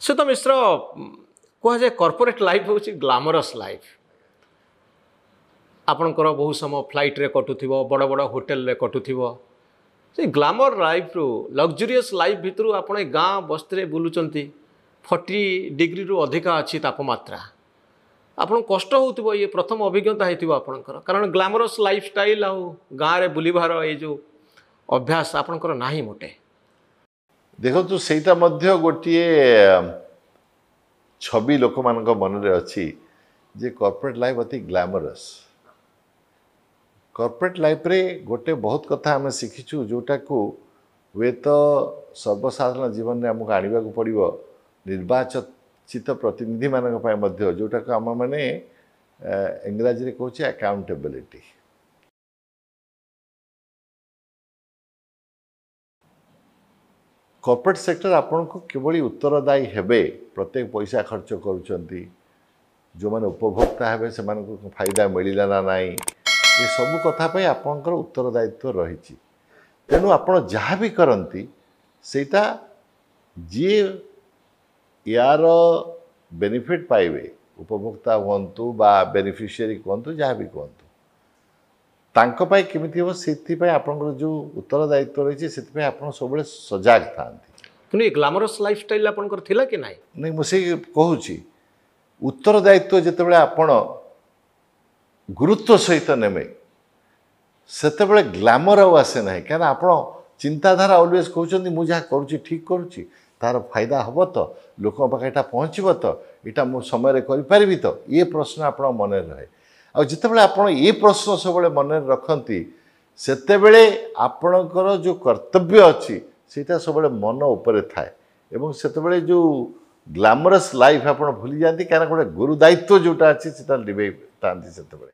श्वेता मिश्र कहुए corporate life हूँ glamorous life आपणकर बहुत समय फ्लाइट रे कटुथिबो बड़ बड़ होटल रे कटुथिबो से ग्लैमर लाइफ रु लग्जरियस लाइफ भितर आपण गाँ बस्ती बुलुचंती 40 डिग्री रु अधिका अच्छी तापमात्रा आपन कष्ट होउथिबो ये प्रथम अभिज्ञता हेतिबो आपणकर कारण ग्लैमरस लाइफस्टाइल आ गाँ रे बुलिबार ये जो अभ्यास आपणकर नाही मोटे देखो तो सेटा मध्य गोटे छवि लोक मान मन रे अच्छी जे कॉर्पोरेट लाइफ अति ग्लैमरस कॉर्पोरेट लाइफ रे गोटे बहुत कथा आम शिखीचु जोटा को हुए तो सर्वसाधारण जीवन में आमको आने को पड़ो निर्वाचित प्रतिनिधि मान जोटा को आम मैंने इंग्राजी कहूँ अकाउंटेबिलिटी कॉर्पोरेट सेक्टर आपन को केवल उत्तरदायी हेबे प्रत्येक पैसा खर्च करुचंती जो माने उपभोक्ता हेबे से फायदा मिलला ना नाई ये सब कथा पे आपनकर उत्तरदायित्व रही तेणु आपन जहाँ भी करती सेटा जी यार बेनिफिट पाइबे उपभोक्ता हूँ बा बेनिफिशियरी कहतु जहाँ भी कहतु तांको पाई केमिति हो सेति आपनकर जो उत्तरदायित्व रही से आप सब सजग था कि ग्लैमरस लाइफस्टाइल आपनकर थिला कि नहीं नहीं मुझे कहूँ उत्तरदायित्व जितेबाला आपण गुरुत्व सहित नेमे सेतेबेले ग्लैमर आसे ना क्या आप चिंताधारा ऑलवेज कहते मुझे जहाँ करुँची ठीक करुँची तार फायदा हम तो लोक पाखे यहाँ पहुँचब तो यहाँ मो समय करी तो ये प्रश्न आप मन रहे आ जितेबाला आप ये प्रश्न सब मन रखती सेतेबेले आपणकर जो कर्तव्य अच्छी सेटा सब मन उपरे थाए एवं सेतेबेले जो ग्लैमरस लाइफ आप भूली जाती क्या गोटे गुरुदायित्व जोटा अच्छी से निभे था से